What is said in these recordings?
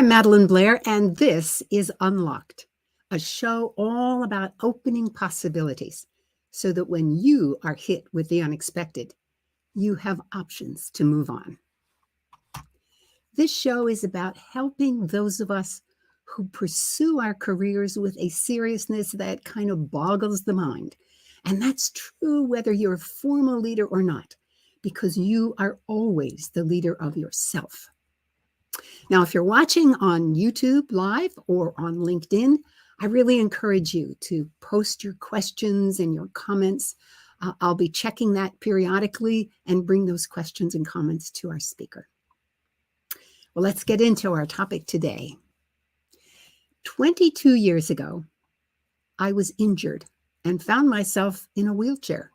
I'm Madeline Blair, and this is Unlocked, a show all about opening possibilities so that when you are hit with the unexpected, you have options to move on. This show is about helping those of us who pursue our careers with a seriousness that kind of boggles the mind. And that's true whether you're a formal leader or not, because you are always the leader of yourself. Now, if you're watching on YouTube Live or on LinkedIn, I really encourage you to post your questions and your comments. I'll be checking that periodically and bring those questions and comments to our speaker. Well, let's get into our topic today. 22 years ago, I was injured and found myself in a wheelchair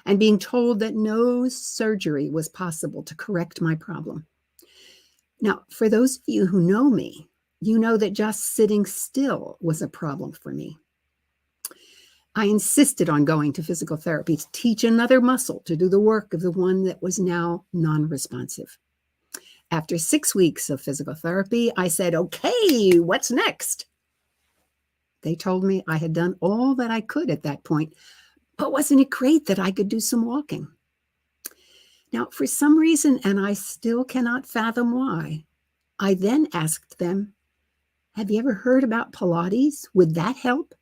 and being told that no surgery was possible to correct my problem. Now, for those of you who know me, you know that just sitting still was a problem for me. I insisted on going to physical therapy to teach another muscle to do the work of the one that was now non-responsive. After 6 weeks of physical therapy, I said, okay, what's next? They told me I had done all that I could at that point, but wasn't it great that I could do some walking? Now, for some reason, and I still cannot fathom why, I then asked them, have you ever heard about Pilates? Would that help?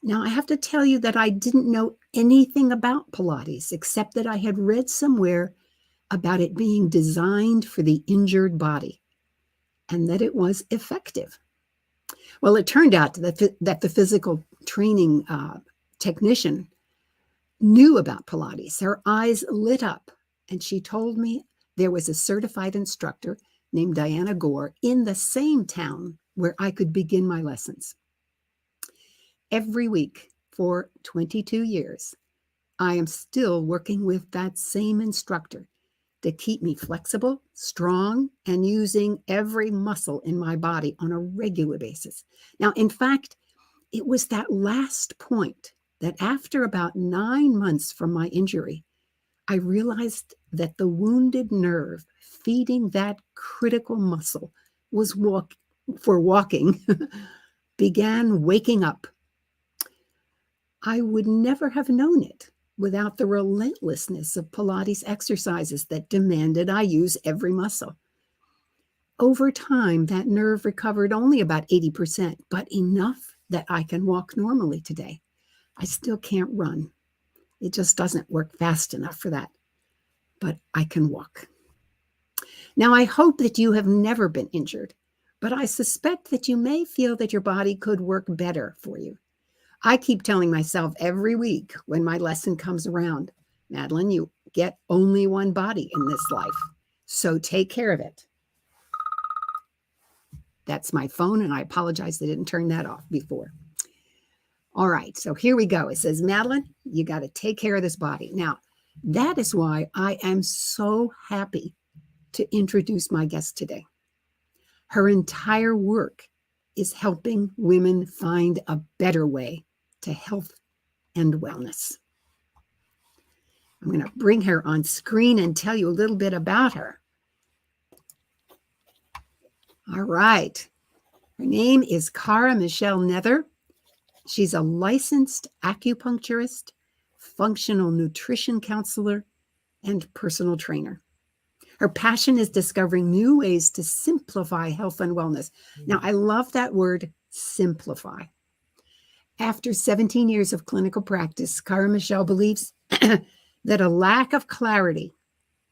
Now, I have to tell you that I didn't know anything about Pilates, except that I had read somewhere about it being designed for the injured body and that it was effective. Well, it turned out that the physical training technician knew about Pilates. Her eyes lit up, and she told me there was a certified instructor named Diana Gore in the same town where I could begin my lessons. Every week for 22 years, I am still working with that same instructor to keep me flexible, strong, and using every muscle in my body on a regular basis. Now, in fact, it was that last point that after about 9 months from my injury, I realized that the wounded nerve feeding that critical muscle was walking began waking up. I would never have known it without the relentlessness of Pilates exercises that demanded I use every muscle. Over time, that nerve recovered only about 80%, but enough that I can walk normally today. I still can't run. It just doesn't work fast enough for that, but I can walk. Now, I hope that you have never been injured, but I suspect that you may feel that your body could work better for you. I keep telling myself every week when my lesson comes around, Madeline, you get only one body in this life, so take care of it. That's my phone, and I apologize I didn't turn that off before. All right, so here we go. It says, Madeline, you got to take care of this body. Now, that is why I am so happy to introduce my guest today. Her entire work is helping women find a better way to health and wellness. I'm going to bring her on screen and tell you a little bit about her. All right. Her name is Cara Michelle Nether. She's a licensed acupuncturist, functional nutrition counselor, and personal trainer. Her passion is discovering new ways to simplify health and wellness. Now, I love that word, simplify. After 17 years of clinical practice, Cara Michelle believes that a lack of clarity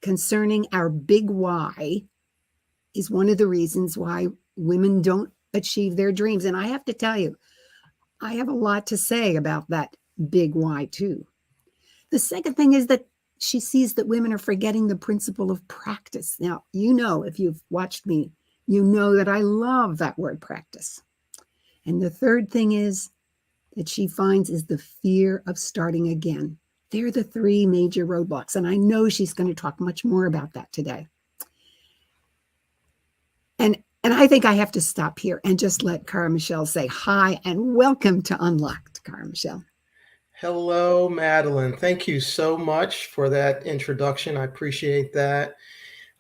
concerning our big why is one of the reasons why women don't achieve their dreams. And I have to tell you, I have a lot to say about that big why too. The second thing is that she sees that women are forgetting the principle of practice. Now, you know, if you've watched me, you know that I love that word practice. And the third thing is that she finds is the fear of starting again. They're the three major roadblocks. And I know she's going to talk much more about that today. And I think I have to stop here and just let Cara Michelle say hi and welcome to Unlocked, Cara Michelle. Hello, Madeline. Thank you so much for that introduction. I appreciate that.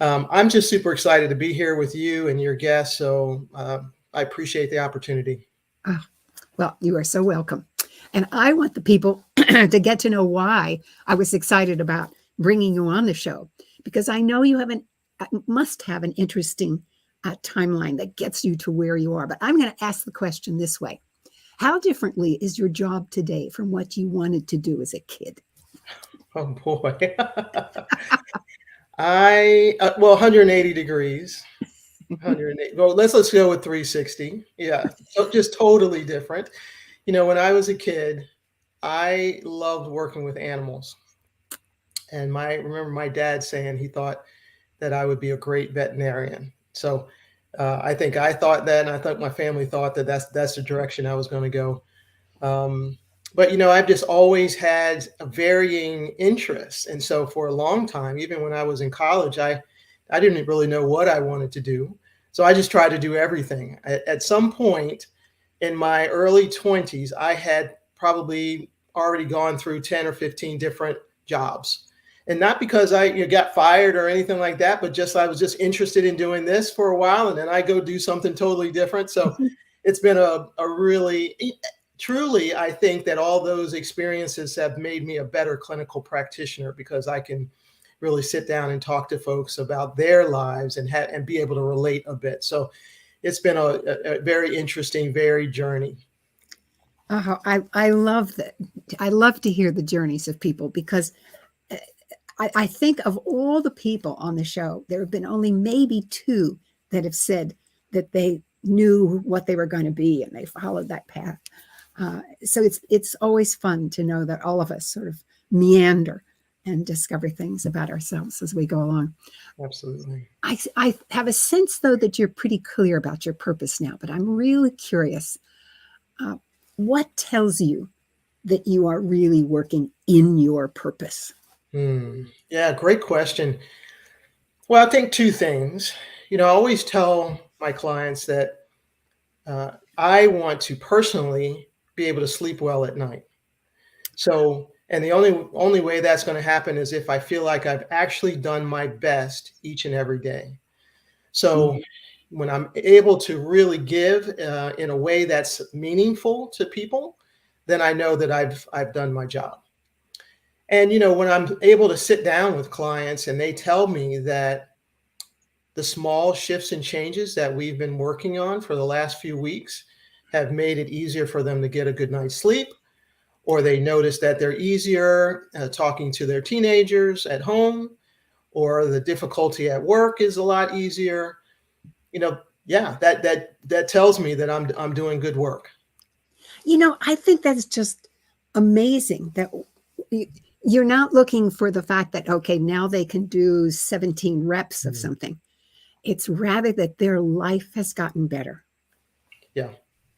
I'm just super excited to be here with you and your guests. So I appreciate the opportunity. Oh, well, you are so welcome. And I want the people to get to know why I was excited about bringing you on the show, because I know you must have an interesting timeline that gets you to where you are. But I'm going to ask the question this way. How differently is your job today from what you wanted to do as a kid? Oh boy. Well, 180 degrees. 180. Well, let's go with 360. Yeah. So just totally different. When I was a kid, I loved working with animals. And remember my dad saying he thought that I would be a great veterinarian. So I think I thought that, and I thought my family thought that that's the direction I was going to go. Um, but I've just always had a varying interests, and so for a long time, even when I was in college, I didn't really know what I wanted to do. So I just tried to do everything. At some point in my early 20s, I had probably already gone through 10 or 15 different jobs. And not because I got fired or anything like that, but just I was just interested in doing this for a while, and then I go do something totally different. So it's been a really, truly, I think that all those experiences have made me a better clinical practitioner, because I can really sit down and talk to folks about their lives and be able to relate a bit. So it's been a very interesting, varied journey. I love that. I love to hear the journeys of people, because I think of all the people on the show, there have been only maybe two that have said that they knew what they were going to be and they followed that path. So it's always fun to know that all of us sort of meander and discover things about ourselves as we go along. Absolutely. I have a sense, though, that you're pretty clear about your purpose now, but I'm really curious. What tells you that you are really working in your purpose? Yeah, great question. Well, I think two things. I always tell my clients that I want to personally be able to sleep well at night. So, and the only way that's going to happen is if I feel like I've actually done my best each and every day. So, when I'm able to really give in a way that's meaningful to people, then I know that I've done my job. And when I'm able to sit down with clients and they tell me that the small shifts and changes that we've been working on for the last few weeks have made it easier for them to get a good night's sleep, or they notice that they're easier talking to their teenagers at home, or the difficulty at work is a lot easier. Yeah, that tells me that I'm doing good work. I think that's just amazing that you're not looking for the fact that, okay, now they can do 17 reps of something. It's rather that their life has gotten better. Yeah.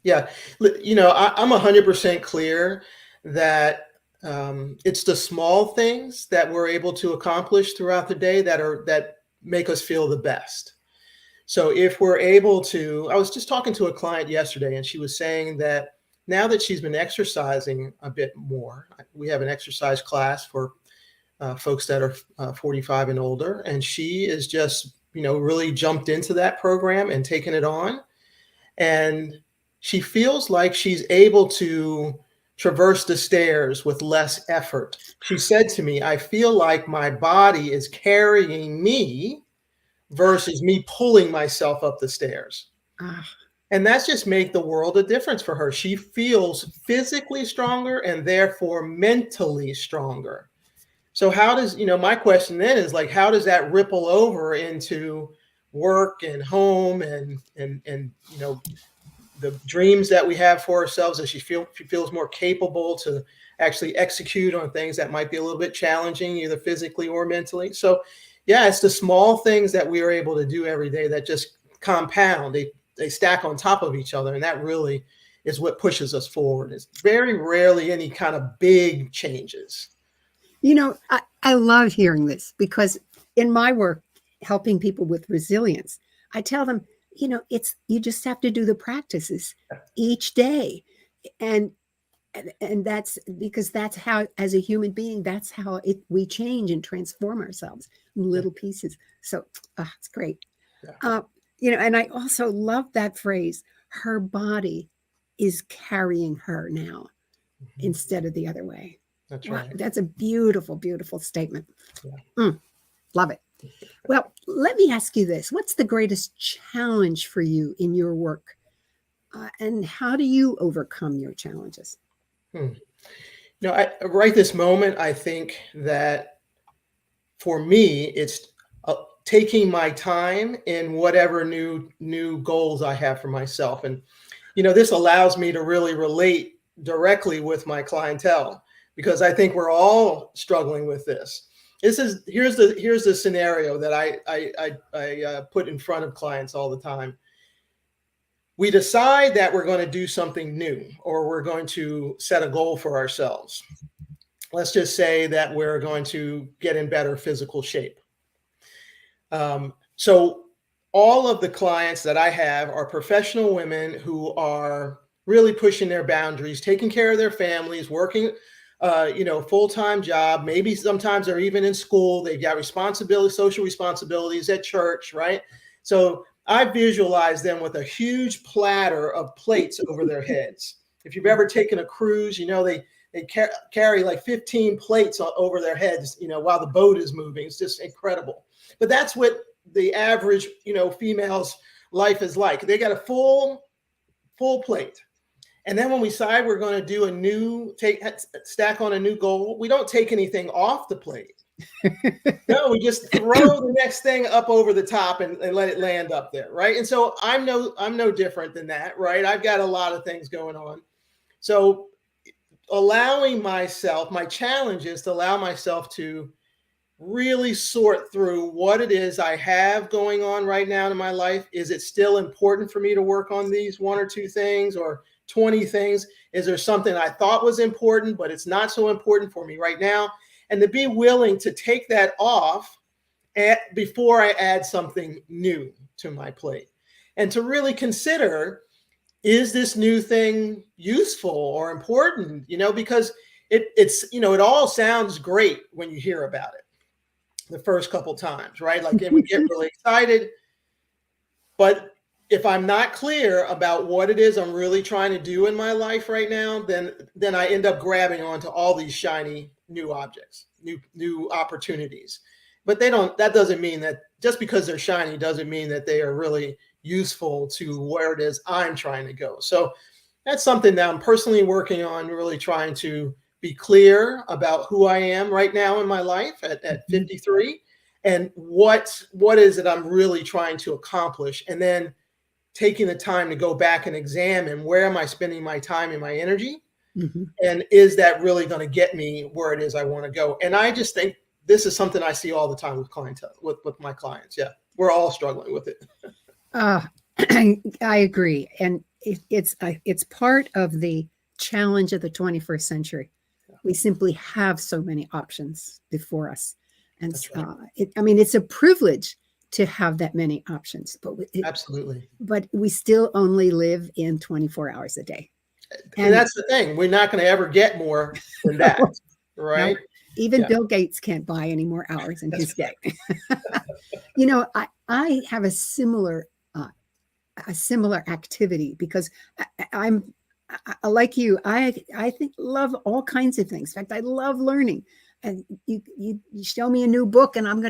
Yeah. I'm 100% clear that it's the small things that we're able to accomplish throughout the day that make us feel the best. So if we're able to, I was just talking to a client yesterday, and she was saying that now that she's been exercising a bit more, we have an exercise class for folks that are 45 and older, and she is just, really jumped into that program and taken it on. And she feels like she's able to traverse the stairs with less effort. She said to me, I feel like my body is carrying me versus me pulling myself up the stairs. And that's just made the world a difference for her. She feels physically stronger and therefore mentally stronger. So how does, my question then is like, how does that ripple over into work and home and the dreams that we have for ourselves, as she feels more capable to actually execute on things that might be a little bit challenging, either physically or mentally. So yeah, it's the small things that we are able to do every day that just compound. They stack on top of each other. And that really is what pushes us forward. It's very rarely any kind of big changes. I love hearing this, because in my work, helping people with resilience, I tell them, you just have to do the practices each day. And And that's because that's how, as a human being, that's how we change and transform ourselves in Yeah. little pieces. So it's great. Yeah. Uh, and I also love that phrase, her body is carrying her now Mhm. instead of the other way. That's Wow, right. that's a beautiful, beautiful statement. Yeah. Love it. Well, let me ask you this. What's the greatest challenge for you in your work? And how do you overcome your challenges? Hmm. Right this moment, I think that for me, it's taking my time in whatever new goals I have for myself, and this allows me to really relate directly with my clientele because I think we're all struggling with this. Here's the scenario that I put in front of clients all the time. We decide that we're going to do something new or we're going to set a goal for ourselves. Let's just say that we're going to get in better physical shape. So all of the clients that I have are professional women who are really pushing their boundaries, taking care of their families, working, full-time job. Maybe sometimes they're even in school. They've got responsibility, social responsibilities at church, right? So I visualize them with a huge platter of plates over their heads. If you've ever taken a cruise, they carry like 15 plates over their heads, while the boat is moving. It's just incredible. But that's what the average, female's life is like. They got a full plate. And then when we decide we're going to do stack on a new goal, we don't take anything off the plate. No, we just throw the next thing up over the top and let it land up there, right? And so I'm no different than that, right? I've got a lot of things going on. So my challenge is to allow myself to really sort through what it is I have going on right now in my life. Is it still important for me to work on these one or two things or 20 things? Is there something I thought was important, but it's not so important for me right now? And to be willing to take that off before I add something new to my plate. And to really consider, is this new thing useful or important? Because it all sounds great when you hear about it the first couple times, right? Like, and we get really excited. But if I'm not clear about what it is I'm really trying to do in my life right now, then I end up grabbing onto all these shiny new objects, new opportunities. But that doesn't mean that just because they're shiny doesn't mean that they are really useful to where it is I'm trying to go. So that's something that I'm personally working on, really trying to be clear about who I am right now in my life at 53 and what is it I'm really trying to accomplish, and then taking the time to go back and examine where am I spending my time and my energy, and is that really going to get me where it is I want to go. And I just think this is something I see all the time with clientele, with my clients. Yeah, we're all struggling with it. I agree, and it's part of the challenge of the 21st century. We simply have so many options before us, and Right. it's a privilege to have that many options. But Absolutely. But we still only live in 24 hours a day, And that's the thing. We're not going to ever get more than that, right? No, even Yeah. Bill Gates can't buy any more hours in his day. I have a similar activity because I'm like you. I think love all kinds of things. In fact, I love learning. And you show me a new book, and I'm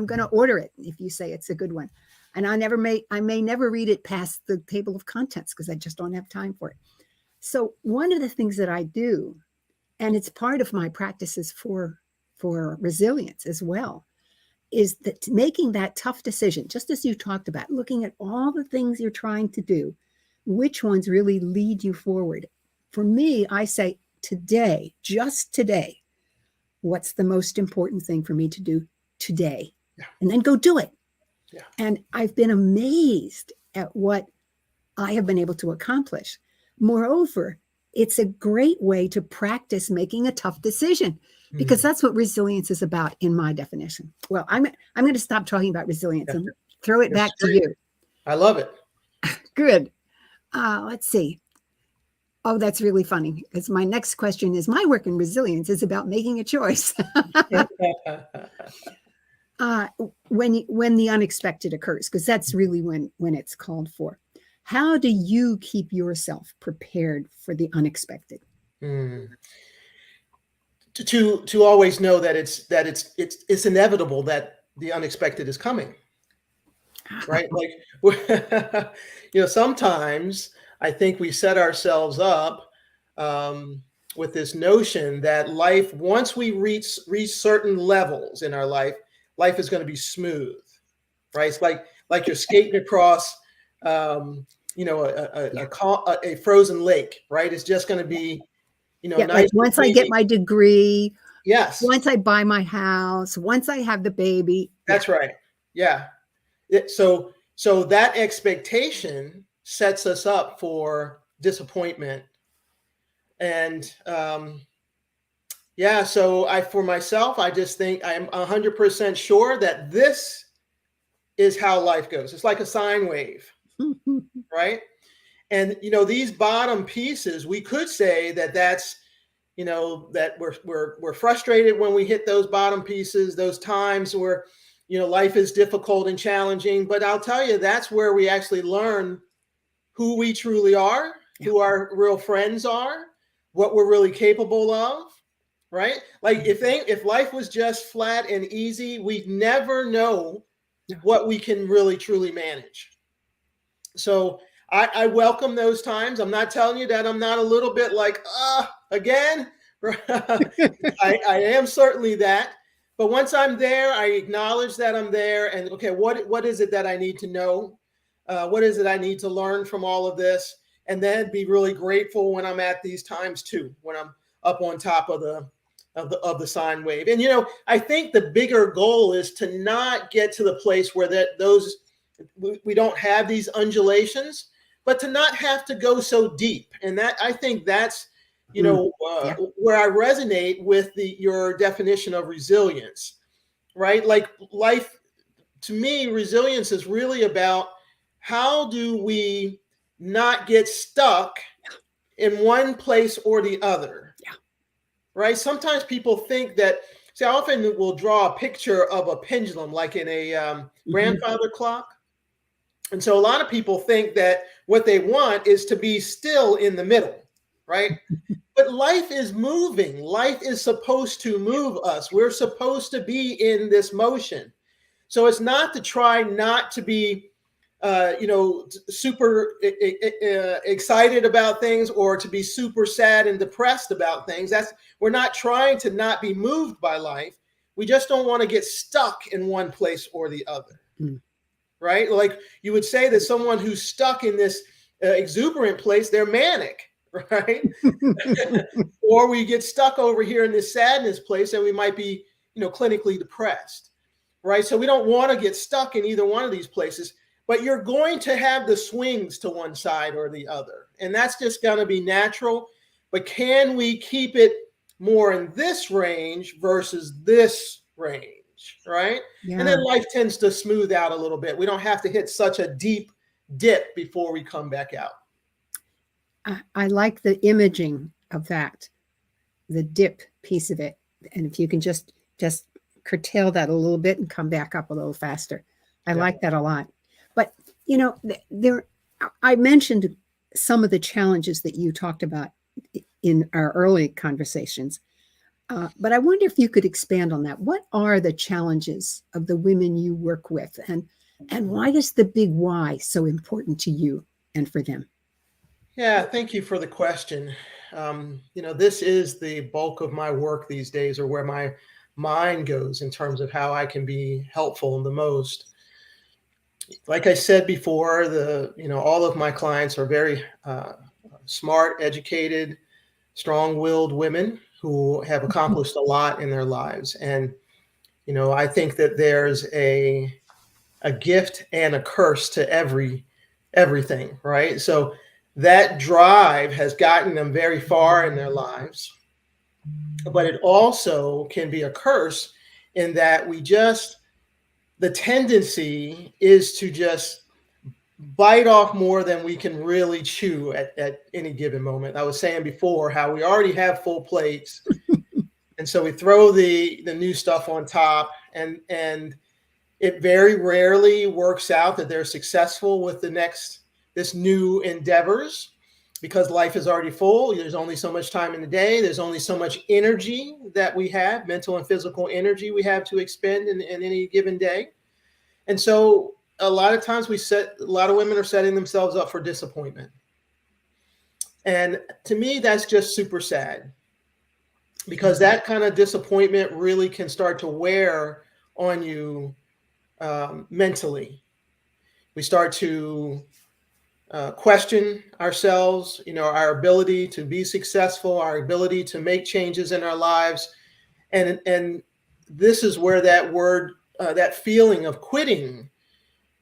gonna order it if you say it's a good one. And I may never read it past the table of contents because I just don't have time for it. So one of the things that I do, and it's part of my practices for resilience as well, is that making that tough decision, just as you talked about, looking at all the things you're trying to do, which ones really lead you forward. For me, I say today, just today, what's the most important thing for me to do today? Yeah. And then go do it. Yeah. And I've been amazed at what I have been able to accomplish. Moreover, it's a great way to practice making a tough decision, because that's what resilience is about in my definition. Well, I'm going to stop talking about resilience and throw it back to you. I love it. Good. Let's see. Oh, that's really funny because my next question is my work in resilience is about making a choice. uh, when the unexpected occurs, because that's really when it's called for. How do you keep yourself prepared for the unexpected? Hmm. To always know that it's inevitable that the unexpected is coming, right? Like, sometimes I think we set ourselves up um, with this notion that life, once we reach certain levels in our life, life is going to be smooth, right? It's like you're skating across, a frozen lake, right? It's just going to be, Yeah, like nice and once I get easy. my degree, Yes, once I buy my house, once I have the baby. Yeah. that's right. Yeah. So that expectation sets us up for disappointment. And yeah, so for myself, I just think I'm 100% sure that this is how life goes. It's like a sine wave, right? And these bottom pieces, we could say that that we're frustrated when we hit those bottom pieces, those times where life is difficult and challenging. But I'll tell you, that's where we actually learn who we truly are, Yeah. who our real friends are, what we're really capable of, right? Like if life was just flat and easy, we'd never know No. what we can really truly manage. So I welcome those times. I'm not telling you that I'm not a little bit like, again. I am certainly that. But once I'm there, I acknowledge that I'm there. And okay, what is it that I need to know? What is it I need to learn from all of this? And then be really grateful when I'm at these times too, when I'm up on top of the sine wave. And I think the bigger goal is to not get to the place where we don't have these undulations, but to not have to go so deep. And that, I think that's Yeah. where I resonate with your definition of resilience, right? Like life, to me, resilience is really about how do we not get stuck in one place or the other, Yeah. right? Sometimes people think that, see, I often will draw a picture of a pendulum, like in a grandfather clock. And so a lot of people think that what they want is to be still in the middle, right? But life is moving. Life is supposed to move us. We're supposed to be in this motion. So it's not to try not to be, super excited about things or to be super sad and depressed about things. We're not trying to not be moved by life. We just don't want to get stuck in one place or the other, Mm. right? Like you would say that someone who's stuck in this exuberant place, they're manic, right? Or we get stuck over here in this sadness place and we might be, clinically depressed, right? So we don't want to get stuck in either one of these places, but you're going to have the swings to one side or the other. And that's just going to be natural. But can we keep it more in this range versus this range, right? And Yeah. then life tends to smooth out a little bit. We don't have to hit such a deep dip before we come back out. I like the imaging of that, the dip piece of it. And if you can just curtail that a little bit and come back up a little faster. I Yeah. like that a lot. But there I mentioned some of the challenges that you talked about in our early conversations. But I wonder if you could expand on that. What are the challenges of the women you work with, and why is the big why so important to you and for them? Yeah, thank you for the question. This is the bulk of my work these days, or where my mind goes in terms of how I can be helpful the most. Like I said before, all of my clients are very smart, educated, strong-willed women who have accomplished a lot in their lives. And I think that there's a gift and a curse to everything, right? So that drive has gotten them very far in their lives, but it also can be a curse in that the tendency is to just bite off more than we can really chew at any given moment. I was saying before how we already have full plates. And so we throw the new stuff on top, and it very rarely works out that they're successful with this new endeavors, because life is already full. There's only so much time in the day. There's only so much energy that we have, mental and physical energy we have to expend in any given day. And so a lot of times a lot of women are setting themselves up for disappointment. And to me, that's just super sad, because that kind of disappointment really can start to wear on you mentally. We start to question ourselves, our ability to be successful, our ability to make changes in our lives. And this is where that word, that feeling of quitting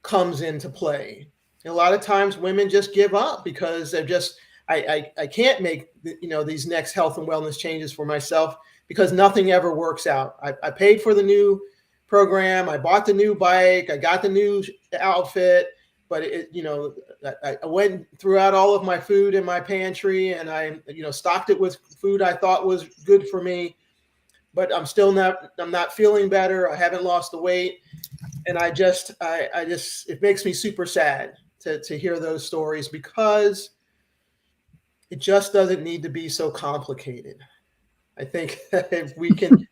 comes into play. And a lot of times women just give up because they're just, I can't make, these next health and wellness changes for myself because nothing ever works out. I paid for the new program. I bought the new bike. I got the new outfit, but I went throughout all of my food in my pantry, and I, stocked it with food I thought was good for me, but I'm not feeling better. I haven't lost the weight. And I just, it makes me super sad to hear those stories, because it just doesn't need to be so complicated. I think if we can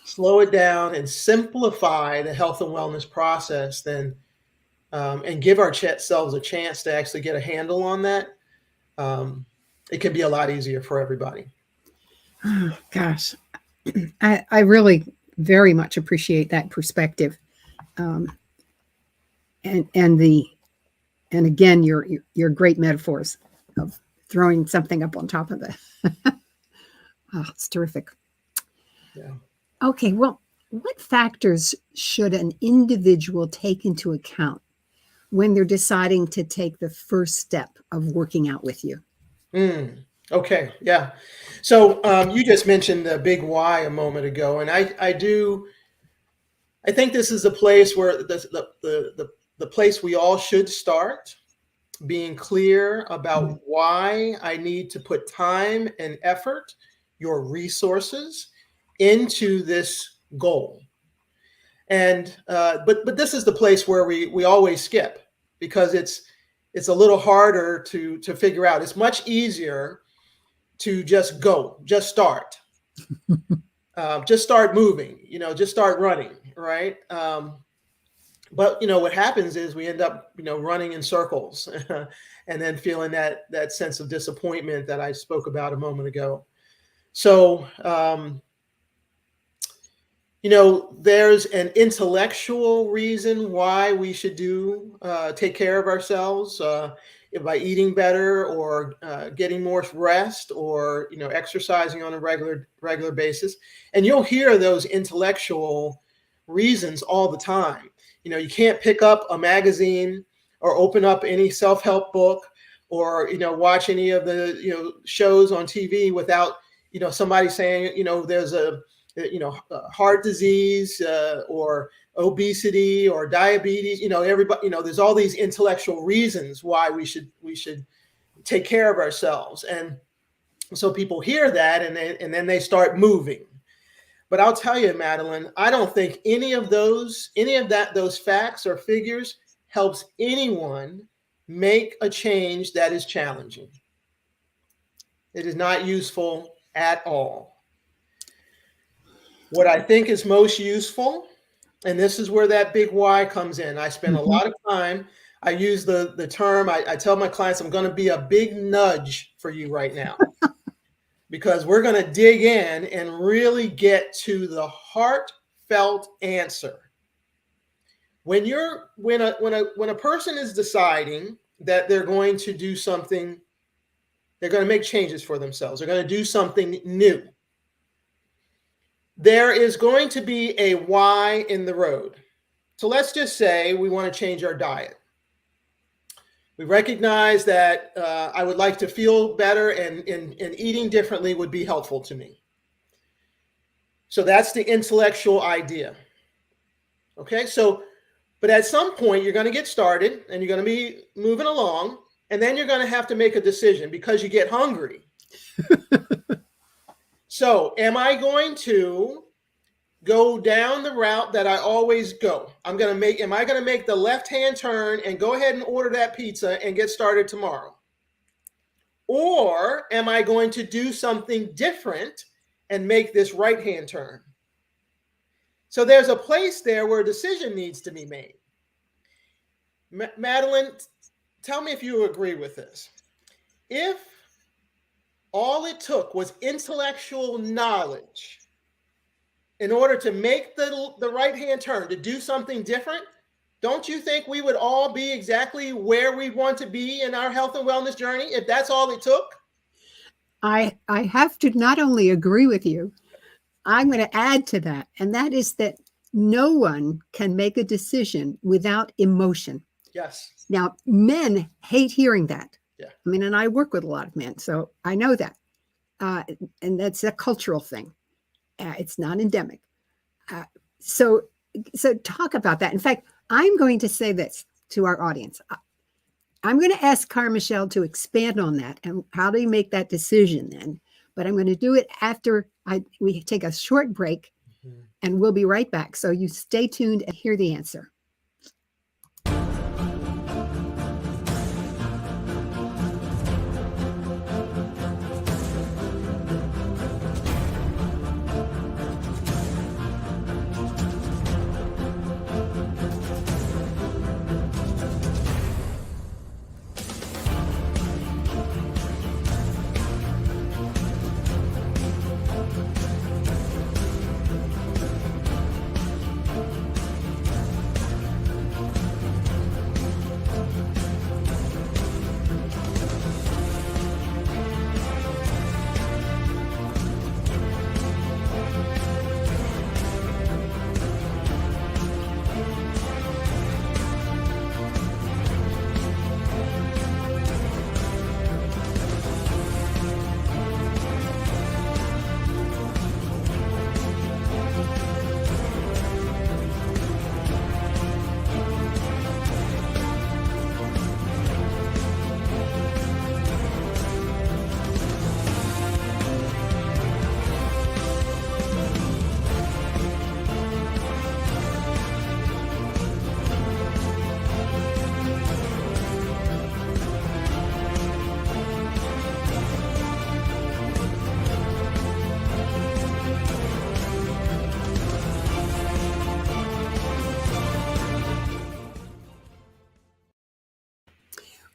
slow it down and simplify the health and wellness process, then and give ourselves a chance to actually get a handle on that, it can be a lot easier for everybody. Oh, gosh, I really very much appreciate that perspective, and again your great metaphors of throwing something up on top of it. Oh, it's terrific. Yeah. Okay, well, what factors should an individual take into account when they're deciding to take the first step of working out with you? Okay, yeah. So you just mentioned the big why a moment ago, and I think this is a place where the place we all should start, being clear about why I need to put time and effort, your resources, into this goal. And but this is the place where we always skip, because it's a little harder to figure out. It's much easier to just start, just start moving, just start running, right? But what happens is we end up running in circles, and then feeling that sense of disappointment that I spoke about a moment ago. So there's an intellectual reason why we should take care of ourselves by eating better, or getting more rest, or exercising on a regular basis. And you'll hear those intellectual reasons all the time. You can't pick up a magazine or open up any self-help book, or watch any of the shows on TV without somebody saying there's a heart disease, or obesity, or diabetes. Everybody, there's all these intellectual reasons why we should take care of ourselves. And so people hear that, and then they start moving. But I'll tell you, Madeline, I don't think any of those facts or figures helps anyone make a change that is challenging. It is not useful at all. What I think is most useful, and this is where that big why comes in. I spend a lot of time, I use the term, I tell my clients, I'm going to be a big nudge for you right now, because we're going to dig in and really get to the heartfelt answer. When a person is deciding that they're going to do something, they're going to make changes for themselves, they're going to do something new, there is going to be a why in the road. So let's just say we want to change our diet. We recognize that I would like to feel better, and eating differently would be helpful to me. So that's the intellectual idea. Okay, so But at some point, you're going to get started and you're going to be moving along. And then you're going to have to make a decision because you get hungry. So am I going to go down the route that I always go? Am I going to make the left-hand turn and go ahead and order that pizza and get started tomorrow? Or am I going to do something different and make this right-hand turn? So there's a place there where a decision needs to be made. Madeline, tell me if you agree with this. If all it took was intellectual knowledge in order to make the right-hand turn, to do something different, don't you think we would all be exactly where we want to be in our health and wellness journey if that's all it took? I have to not only agree with you, I'm going to add to that, and that is that no one can make a decision without emotion. Yes. Now, men hate hearing that. Yeah. I mean, and I work with a lot of men, so I know that. And that's a cultural thing. It's not endemic. So talk about that. In fact, I'm going to say this to our audience. I'm going to ask Cara Michelle to expand on that and how do you make that decision then. But I'm going to do it after we take a short break, and we'll be right back. So you stay tuned and hear the answer.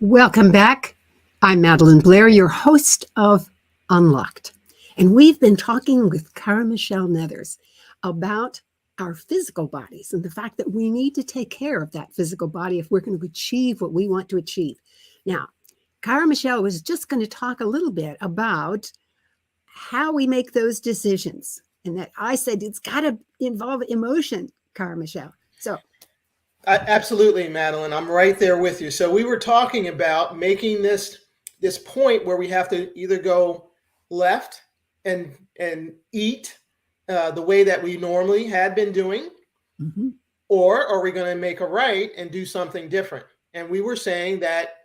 Welcome back. I'm Madeline Blair, your host of Unlocked. And we've been talking with Cara Michelle Nethers about our physical bodies and the fact that we need to take care of that physical body if we're going to achieve what we want to achieve. Now, Cara Michelle was just going to talk a little bit about how we make those decisions. And that I said it's got to involve emotion, Cara Michelle. So absolutely, Madeline. I'm right there with you. So we were talking about making this point where we have to either go left and eat the way that we normally had been doing, or are we going to make a right and do something different? And we were saying that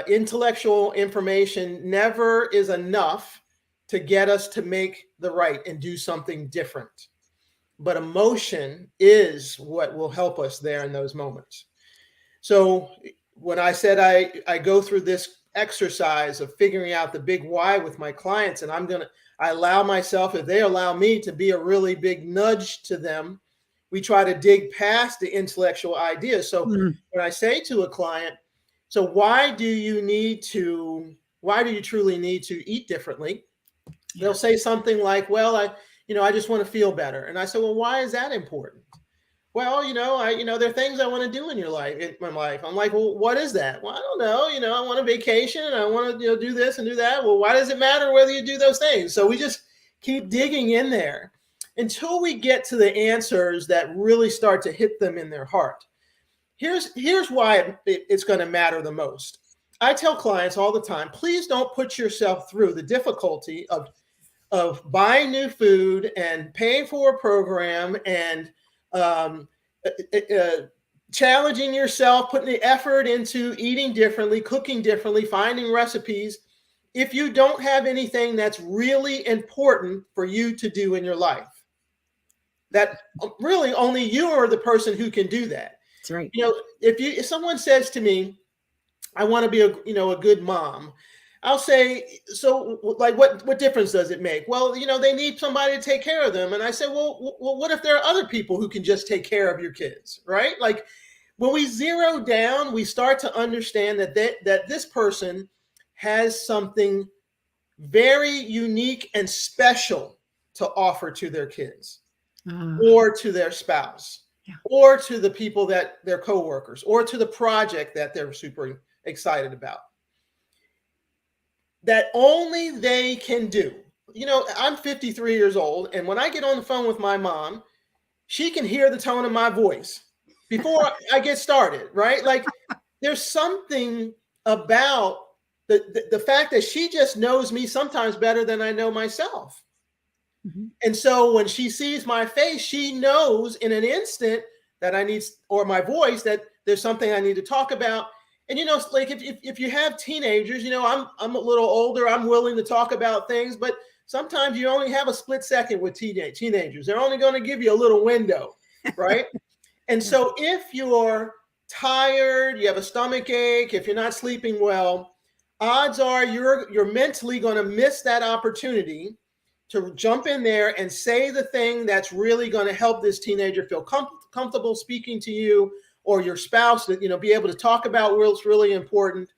intellectual information never is enough to get us to make the right and do something different. But emotion is what will help us there in those moments. So when I said I go through this exercise of figuring out the big why with my clients, and I allow myself, if they allow me, to be a really big nudge to them, we try to dig past the intellectual ideas. So when I say to a client, so why do you truly need to eat differently? They'll say something like, well, I just want to feel better. And I said, well, why is that important? Well, there are things I want to do in my life. I'm like, well, what is that? Well, I don't know. I want a vacation and I want to, do this and do that. Well, why does it matter whether you do those things? So we just keep digging in there until we get to the answers that really start to hit them in their heart. Here's why it's going to matter the most. I tell clients all the time, please don't put yourself through the difficulty of buying new food and paying for a program and challenging yourself, putting the effort into eating differently, cooking differently, finding recipes, if you don't have anything that's really important for you to do in your life, that really only you are the person who can do that. That's right. If someone says to me, I want to be a good mom, I'll say, so like, what difference does it make? Well, they need somebody to take care of them. And I say, well, what if there are other people who can just take care of your kids, right? Like, when we zero down, we start to understand that this person has something very unique and special to offer to their kids, or to their spouse, or to the people that their coworkers, or to the project that they're super excited about, that only they can do. I'm 53 years old, and when I get on the phone with my mom, she can hear the tone of my voice before I get started, right? Like, there's something about the fact that she just knows me sometimes better than I know myself. Mm-hmm. And so when she sees my face, she knows in an instant that I need, or my voice, that there's something I need to talk about. And, like, if you have teenagers, I'm a little older, I'm willing to talk about things, but sometimes you only have a split second with teenagers. They're only going to give you a little window, right? And so if you're tired, you have a stomach ache, if you're not sleeping well, odds are you're mentally going to miss that opportunity to jump in there and say the thing that's really going to help this teenager feel comfortable speaking to you, or your spouse, that, be able to talk about what's really important.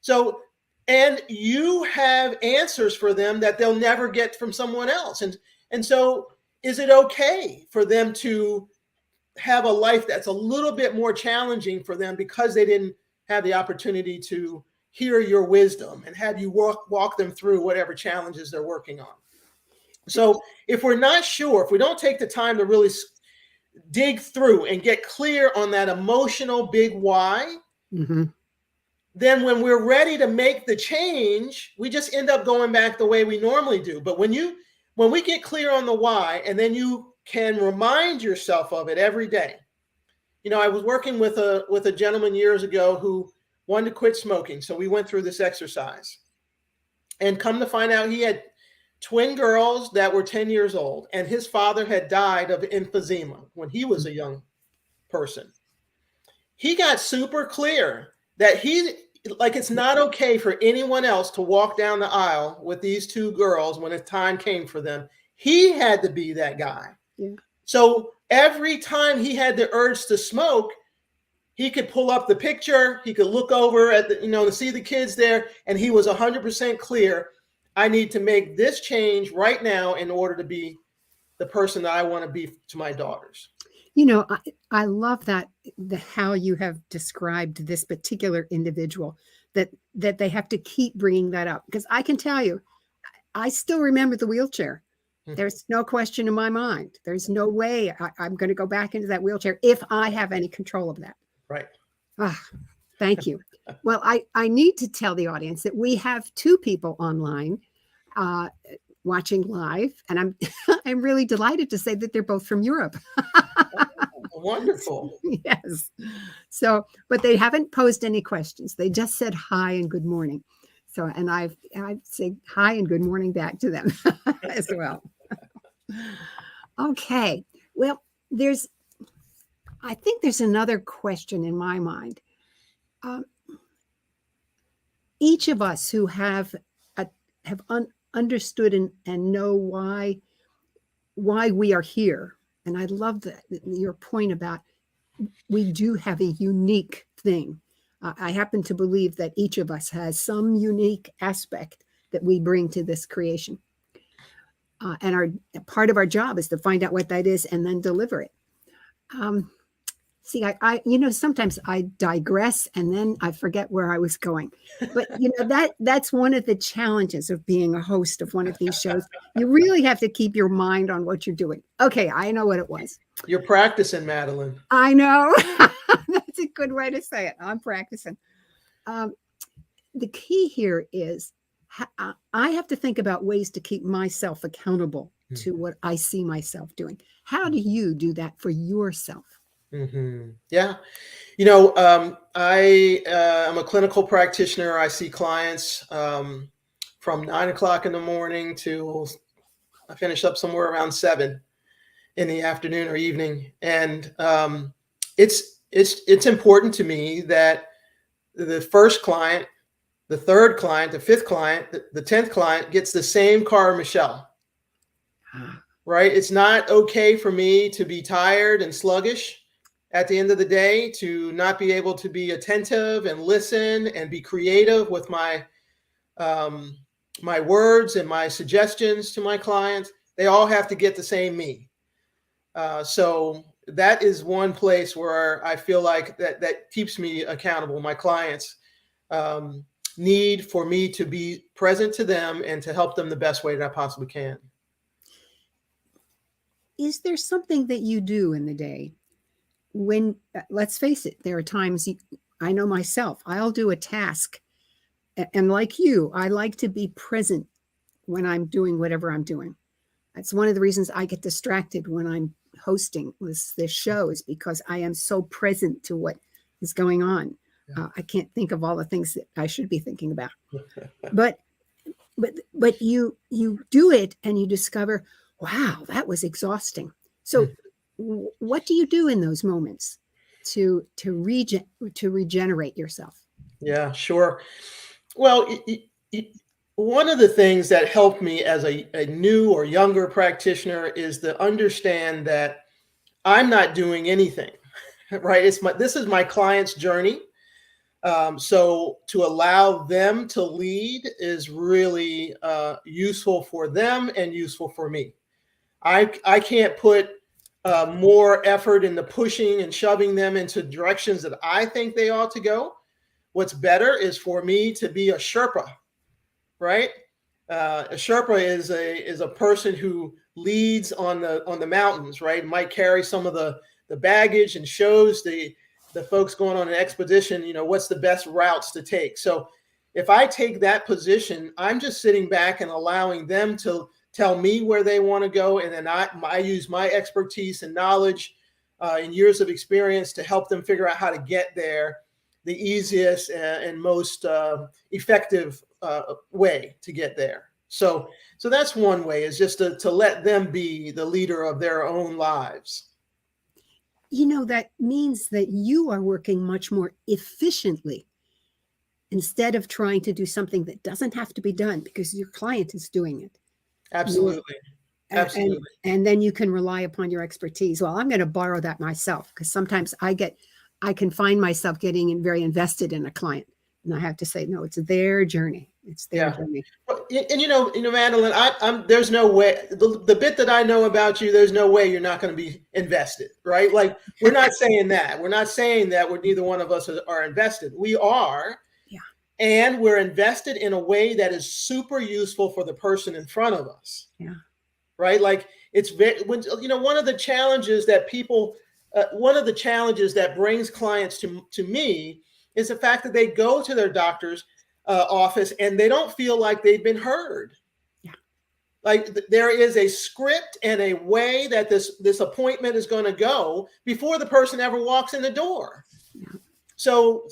So, and you have answers for them that they'll never get from someone else. And so, is it okay for them to have a life that's a little bit more challenging for them because they didn't have the opportunity to hear your wisdom and have you walk them through whatever challenges they're working on? So if we're not sure, if we don't take the time to really dig through and get clear on that emotional big why, mm-hmm. then when we're ready to make the change, we just end up going back the way we normally do. But when we get clear on the why, and then you can remind yourself of it every day. I was working with a gentleman years ago who wanted to quit smoking. So we went through this exercise, and come to find out, he had twin girls that were 10 years old, and his father had died of emphysema when he was a young person. He got super clear that it's not okay for anyone else to walk down the aisle with these two girls when it's time came for them. He had to be that guy. Yeah. So every time he had the urge to smoke, he could pull up the picture, he could look over at to see the kids there, and he was 100% clear. I need to make this change right now in order to be the person that I want to be to my daughters. I love that how you have described this particular individual, that they have to keep bringing that up, because I can tell you, I still remember the wheelchair. Mm-hmm. There's no question in my mind. There's no way I'm going to go back into that wheelchair if I have any control of that. Right. Thank you. Well, I need to tell the audience that we have two people online watching live, and I'm really delighted to say that they're both from Europe. Wonderful. Yes. So, but they haven't posed any questions. They just said hi and good morning. So, and I say hi and good morning back to them as well. Okay. Well, I think there's another question in my mind. Each of us who have understood and know why we are here. And I love your point about we do have a unique thing. I happen to believe that each of us has some unique aspect that we bring to this creation. And part of our job is to find out what that is and then deliver it. See, I sometimes I digress and then I forget where I was going. But, that's one of the challenges of being a host of one of these shows. You really have to keep your mind on what you're doing. Okay, I know what it was. You're practicing, Madeline. I know. That's a good way to say it. I'm practicing. The key here is I have to think about ways to keep myself accountable to what I see myself doing. How do you do that for yourself? Yeah. I'm a clinical practitioner. I see clients from 9 o'clock in the morning to I finish up somewhere around 7 in the afternoon or evening. And it's important to me that the first client, the third client, the fifth client, the 10th client gets the same Cara Michelle, Ah, right? It's not okay for me to be tired and sluggish at the end of the day, to not be able to be attentive and listen and be creative with um, my words and my suggestions to my clients. They all have to get the same me. So that is one place where I feel like that keeps me accountable. My clients um, need for me to be present to them and to help them the best way that I possibly can. is there something that you do in the day when, let's face it, there are times I know myself, I'll do a task. And like you, I like to be present when I'm doing whatever I'm doing. That's one of the reasons I get distracted when I'm hosting this show, is because I am so present to what is going on. Yeah. I can't think of all the things that I should be thinking about. But you do it and you discover, wow, that was exhausting. So what do you do in those moments to regenerate yourself? Yeah, sure. Well, one of the things that helped me as a new or younger practitioner is to understand that I'm not doing anything, right? This is my client's journey. So to allow them to lead is really useful for them and useful for me. I can't put more effort into pushing and shoving them into directions that I think they ought to go. What's better is for me to be a Sherpa, right? A Sherpa is a person who leads on the mountains, right? Might carry some of the baggage and shows the folks going on an expedition, what's the best routes to take. So if I take that position, I'm just sitting back and allowing them to tell me where they want to go, and then I use my expertise and knowledge and years of experience to help them figure out how to get there the easiest and most effective way to get there. So that's one way, is just to let them be the leader of their own lives. That means that you are working much more efficiently instead of trying to do something that doesn't have to be done because your client is doing it. Absolutely. Absolutely. And then you can rely upon your expertise. Well, I'm going to borrow that myself, because sometimes I can find myself getting very invested in a client, and I have to say, no, it's their journey. It's their journey. And Madeline, there's no way, the bit that I know about you, there's no way you're not going to be invested, right? Like, we're not saying that. We're not saying that neither one of us are invested. We are. Yeah. And we're invested in a way that is super useful for the person in front of us. Yeah. Right? Like, it's one of the challenges that one of the challenges that brings clients to me is the fact that they go to their doctor's office and they don't feel like they've been heard. Yeah. Like, there is a script and a way that this appointment is going to go before the person ever walks in the door. Yeah. So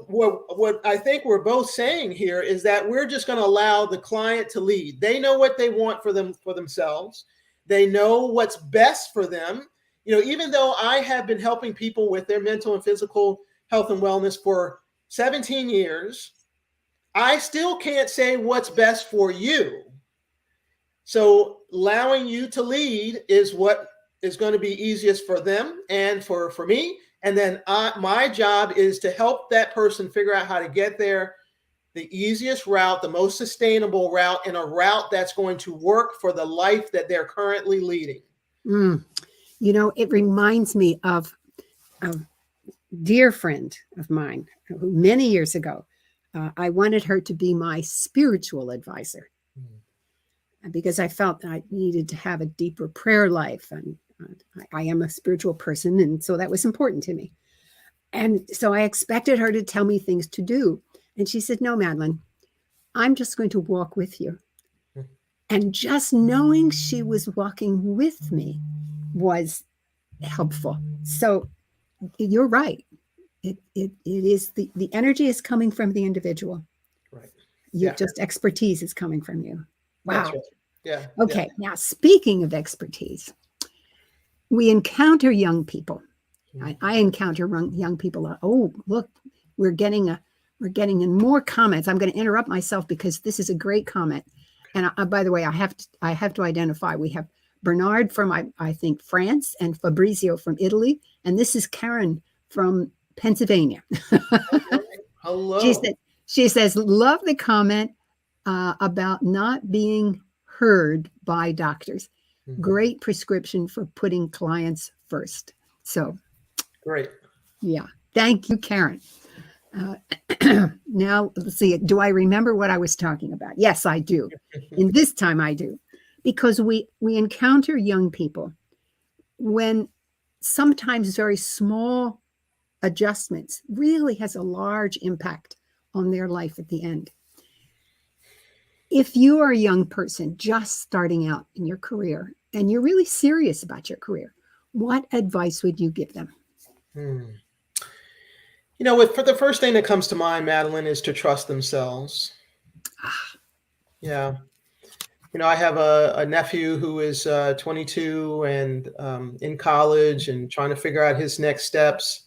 what I think we're both saying here is that we're just going to allow the client to lead. They know what they want for themselves. They know what's best for them. Even though I have been helping people with their mental and physical health and wellness for 17 years, I still can't say what's best for you. So allowing you to lead is what is going to be easiest for them and for me. And then my job is to help that person figure out how to get there the easiest route, the most sustainable route, and a route that's going to work for the life that they're currently leading. It reminds me of a dear friend of mine who many years ago, I wanted her to be my spiritual advisor because I felt that I needed to have a deeper prayer life, and I am a spiritual person, and so that was important to me. And so I expected her to tell me things to do. And she said, no, Madeline, I'm just going to walk with you. And just knowing she was walking with me was helpful. So you're right. It is the energy is coming from the individual. Right. You Yeah. just expertise is coming from you. That's Wow. right. Yeah. Yeah. Okay. Now, speaking of expertise, we encounter young people. I encounter young people. Oh, look, we're getting in more comments. I'm going to interrupt myself because this is a great comment. And by the way, I have to identify. We have Bernard from I think France and Fabrizio from Italy, and this is Karen from Pennsylvania. She Hello. said she says love the comment about not being heard by doctors. Mhm. Great prescription for putting clients first. So Great. yeah, thank you, Karen. Uh, now let's see. Do I remember what I was talking about? Yes, I do. And this time I do, because we encounter young people when sometimes very small adjustments really has a large impact on their life at the end. If you are a young person just starting out in your career and you're really serious about your career, what advice would you give them? Hmm. For the first thing that comes to mind, Madeline, is to trust themselves. Ah, Yeah. I have a nephew who is 22 and in college and trying to figure out his next steps.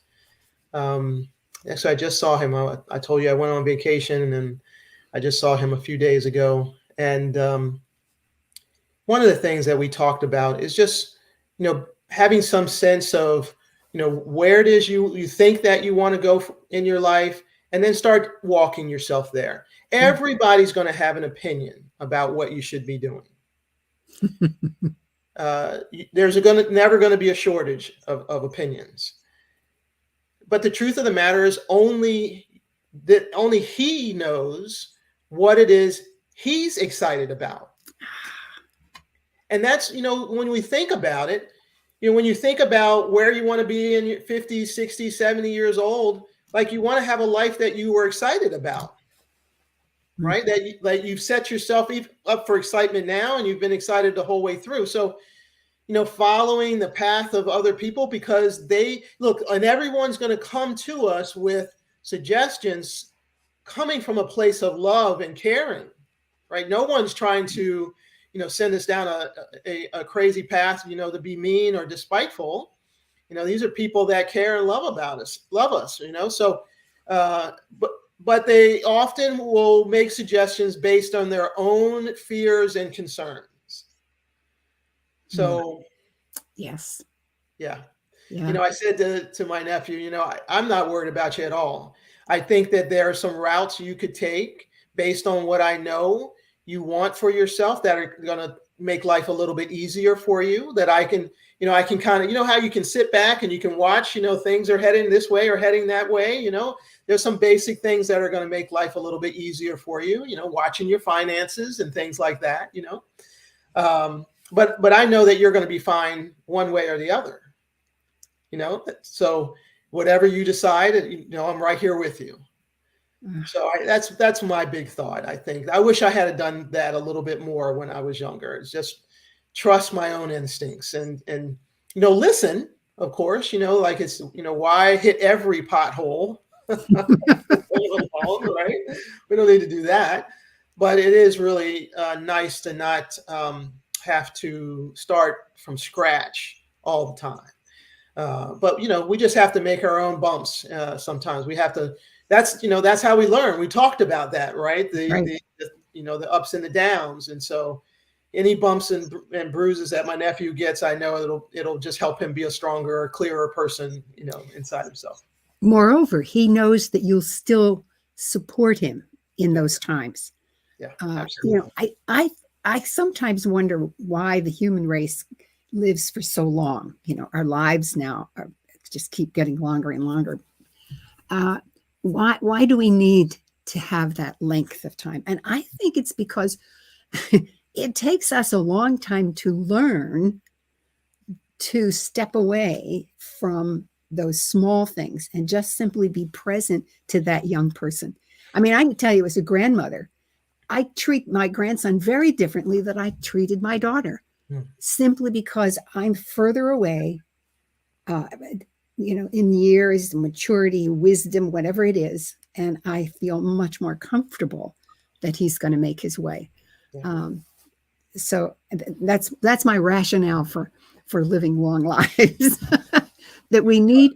Actually, I just saw him. I told you I went on vacation, and I just saw him a few days ago. And one of the things that we talked about is just, having some sense of, where it is you think that you want to go in your life, and then start walking yourself there. Everybody's going to have an opinion about what you should be doing. There's never going to be a shortage of opinions. But the truth of the matter is only he knows what it is he's excited about. And that's, when we think about it, when you think about where you want to be in your 50, 60, 70 years old, like you want to have a life that you were excited about, right? That you've set yourself up for excitement now, and you've been excited the whole way through. So, following the path of other people, because they look, and everyone's going to come to us with suggestions coming from a place of love and caring, right? No one's trying to, send us down a crazy path, to be mean or despiteful. These are people that care and love us, So, but they often will make suggestions based on their own fears and concerns. So, yes. yeah. Yeah. I said to my nephew, I'm not worried about you at all. I think that there are some routes you could take based on what I know you want for yourself that are going to make life a little bit easier for you, that I can kind of, how you can sit back and you can watch, things are heading this way or heading that way. There's some basic things that are going to make life a little bit easier for you, watching your finances and things like that, but I know that you're going to be fine one way or the other. So whatever you decide, I'm right here with you. So that's my big thought. I think I wish I had done that a little bit more when I was younger. It's just trust my own instincts and listen, of course, like it's, why hit every pothole alone, right? We don't need to do that, but it is really nice to not have to start from scratch all the time. But we just have to make our own bumps. Sometimes we have to. That's how we learn. We talked about that, right? The ups and the downs. And so, any bumps and bruises that my nephew gets, I know it'll just help him be a stronger, clearer person, inside himself. Moreover, he knows that you'll still support him in those times. Yeah, absolutely. I sometimes wonder why the human race lives for so long. Our lives now just keep getting longer and longer. Why do we need to have that length of time? And I think it's because it takes us a long time to learn to step away from those small things and just simply be present to that young person. I mean, I can tell you as a grandmother, I treat my grandson very differently than I treated my daughter, simply because I'm further away. in years, maturity, wisdom, whatever it is. And I feel much more comfortable that he's going to make his way. Yeah. So that's my rationale for living long lives. That we need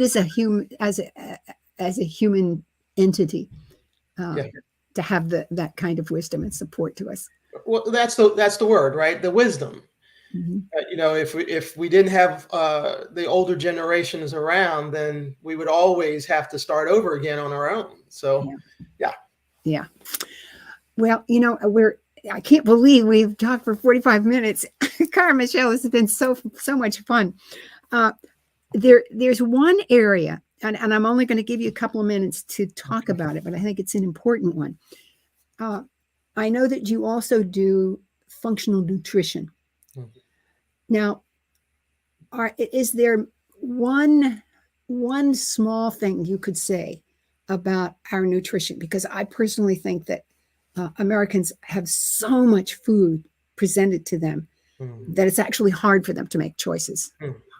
as a human entity Yeah. to have that kind of wisdom and support to us. Well, that's the word, right? The wisdom. Mm-hmm. If we didn't have the older generations around, then we would always have to start over again on our own. So, yeah. Well, I can't believe we've talked for 45 minutes. Cara Michelle, this has been so much fun. There's one area, and I'm only going to give you a couple of minutes to talk about it, but I think it's an important one. I know that you also do functional nutrition. Mm-hmm. Now, is there one small thing you could say about our nutrition? Because I personally think that Americans have so much food presented to them that it's actually hard for them to make choices,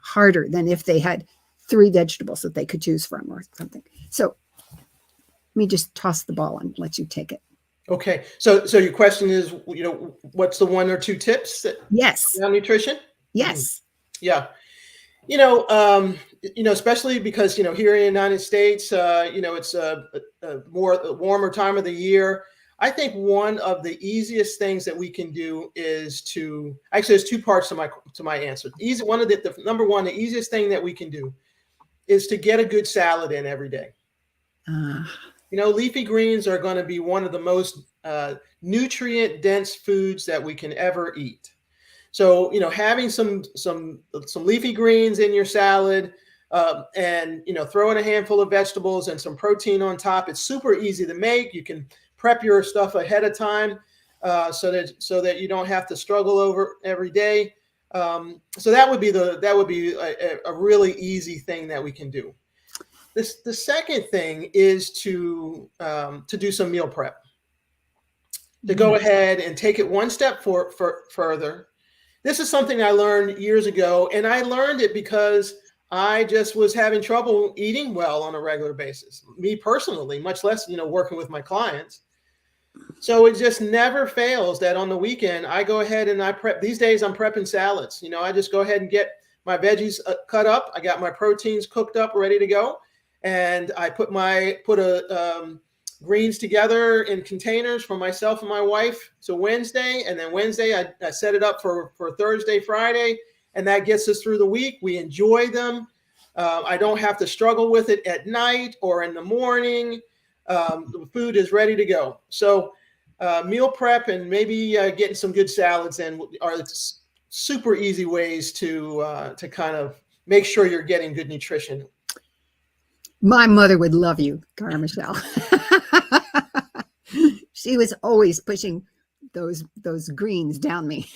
harder than if they had 3 vegetables that they could choose from or something. So let me just toss the ball and let you take it. Okay. So your question is, what's the 1 or 2 tips that on nutrition? Yes. Yeah. Especially because, here in the United States, it's a warmer time of the year. I think one of the easiest things that we can do is there's 2 parts to my answer. Number one, the easiest thing that we can do is to get a good salad in every day. Leafy greens are going to be one of the most nutrient dense foods that we can ever eat. So, having some leafy greens in your salad, and, throw in a handful of vegetables and some protein on top. It's super easy to make. You can prep your stuff ahead of time, so that you don't have to struggle over every day. So that would be a really easy thing that we can do. The second thing is to do some meal prep, to go ahead and take it one step further. This is something I learned years ago, and I learned it because I just was having trouble eating well on a regular basis. Me personally, much less, working with my clients. So it just never fails that on the weekend, I go ahead and I prep. These days I'm prepping salads. I just go ahead and get my veggies cut up. I got my proteins cooked up, ready to go. And I put greens together in containers for myself and my wife. So Wednesday, and then Wednesday, I set it up for Thursday, Friday, and that gets us through the week. We enjoy them. I don't have to struggle with it at night or in the morning. The food is ready to go. So meal prep and maybe getting some good salads in are super easy ways to kind of make sure you're getting good nutrition. My mother would love you, Cara Michelle. She was always pushing those greens down me.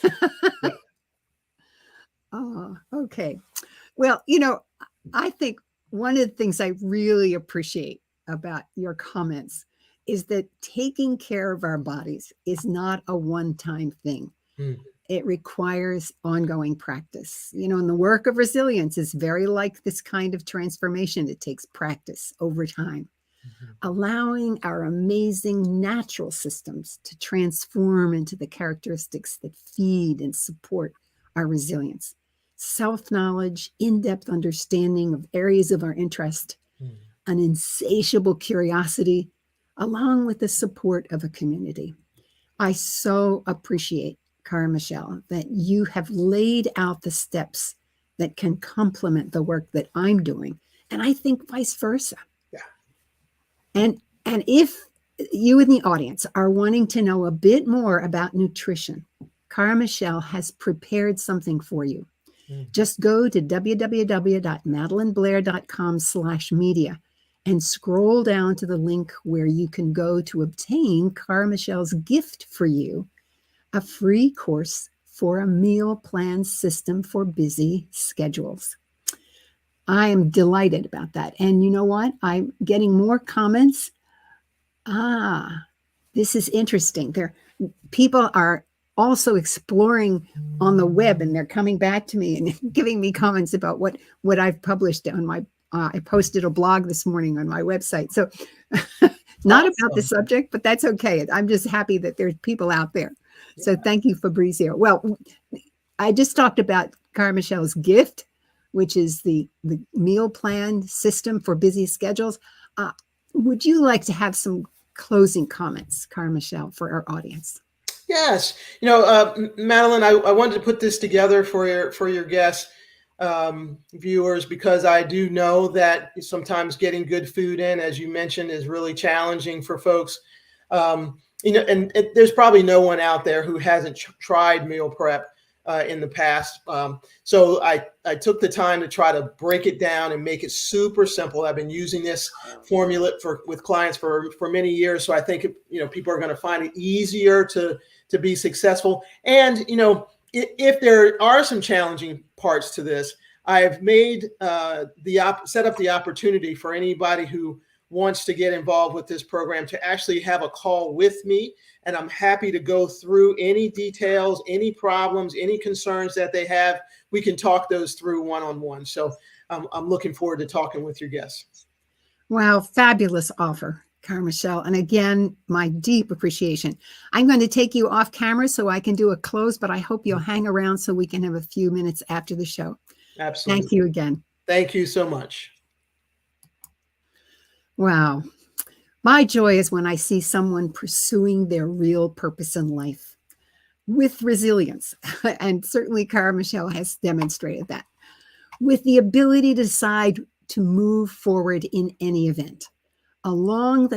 Oh, okay. Well, I think one of the things I really appreciate about your comments is that taking care of our bodies is not a one-time thing. It requires ongoing practice. And the work of resilience is very like this kind of transformation. It takes practice over time, allowing our amazing natural systems to transform into the characteristics that feed and support our resilience. Self-knowledge, in-depth understanding of areas of our interest, an insatiable curiosity, along with the support of a community. I so appreciate, Cara Michelle, that you have laid out the steps that can complement the work that I'm doing. And I think vice versa. Yeah. And if you in the audience are wanting to know a bit more about nutrition, Cara Michelle has prepared something for you. Just go to www.madelineblair.com/media and scroll down to the link where you can go to obtain Cara Michelle's gift for you, a free course for a meal plan system for busy schedules. I am delighted about that. And you know what? I'm getting more comments. This is interesting. People are also exploring on the web, and they're coming back to me and giving me comments about what I've published on my. I posted a blog this morning on my website. So, not about the Awesome. subject, but that's okay. I'm just happy that there's people out there. So, Yeah. thank you, Fabrizio. Well, I just talked about Cara Michelle's gift, which is the meal plan system for busy schedules. Would you like to have some closing comments, Cara Michelle, for our audience? Yes. Madeline, I wanted to put this together for your guests, viewers, because I do know that sometimes getting good food in, as you mentioned, is really challenging for folks. And there's probably no one out there who hasn't tried meal prep in the past. So I took the time to try to break it down and make it super simple. I've been using this formula with clients for many years. So I think, people are going to find it easier to be successful. And, if there are some challenging parts to this, I've made set up the opportunity for anybody who wants to get involved with this program to actually have a call with me. And I'm happy to go through any details, any problems, any concerns that they have. We can talk those through one-on-one. So I'm looking forward to talking with your guests. Wow, fabulous offer, Cara Michelle. And again, my deep appreciation. I'm going to take you off camera so I can do a close, but I hope you'll hang around so we can have a few minutes after the show. Absolutely. Thank you again. Thank you so much. Wow. My joy is when I see someone pursuing their real purpose in life with resilience. And certainly Cara Michelle has demonstrated that. With the ability to decide to move forward in any event. Along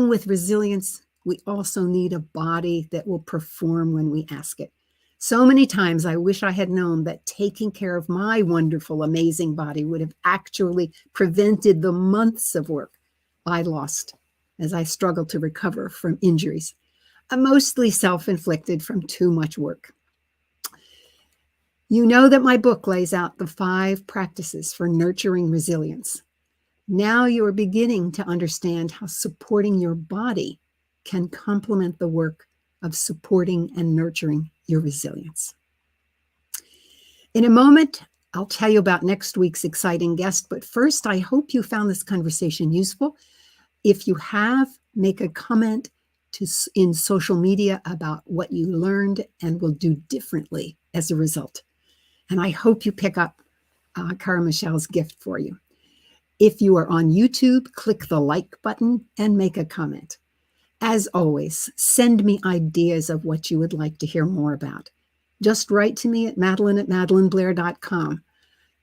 with resilience, we also need a body that will perform when we ask it. So many times I wish I had known that taking care of my wonderful, amazing body would have actually prevented the months of work I lost as I struggled to recover from injuries, mostly self-inflicted from too much work. You know that my book lays out the 5 practices for nurturing resilience. Now you are beginning to understand how supporting your body can complement the work of supporting and nurturing your resilience. In a moment, I'll tell you about next week's exciting guest, but first, I hope you found this conversation useful. If you have, make a comment in social media about what you learned and will do differently as a result. And I hope you pick up Cara Michelle's gift for you. If you are on YouTube, click the like button and make a comment. As always, send me ideas of what you would like to hear more about. Just write to me at madeline@madelineblair.com.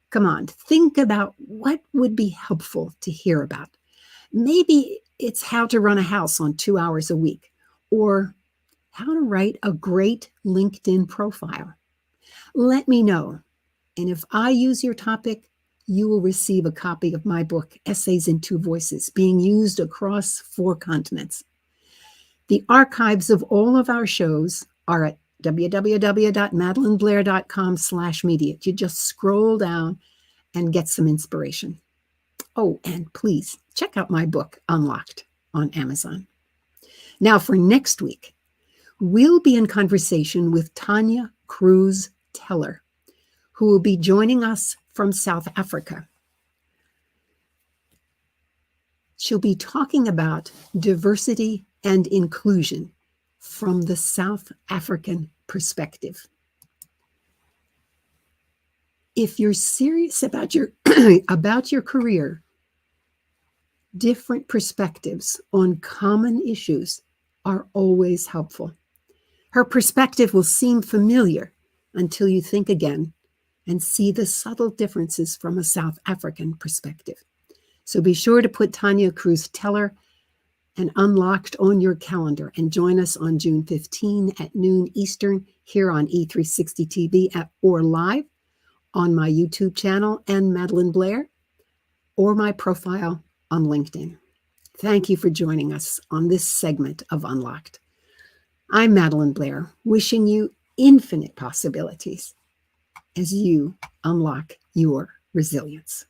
Come on, think about what would be helpful to hear about. Maybe it's how to run a house on 2 hours a week, or how to write a great LinkedIn profile. Let me know. And if I use your topic, you will receive a copy of my book, Essays in 2 Voices, being used across 4 continents. The archives of all of our shows are at www.madelineblair.com/media. You just scroll down and get some inspiration. Oh, and please check out my book, Unlocked, on Amazon. Now, for next week, we'll be in conversation with Tanya Cruz Teller, who will be joining us from South Africa. She'll be talking about diversity and inclusion from the South African perspective. If you're serious about your career, different perspectives on common issues are always helpful. Her perspective will seem familiar until you think again and see the subtle differences from a South African perspective. So be sure to put Tanya Cruz Teller and Unlocked on your calendar and join us on June 15 at noon Eastern here on E360 TV or live on my YouTube channel and Madeline Blair or my profile on LinkedIn. Thank you for joining us on this segment of Unlocked. I'm Madeline Blair, wishing you infinite possibilities as you unlock your resilience.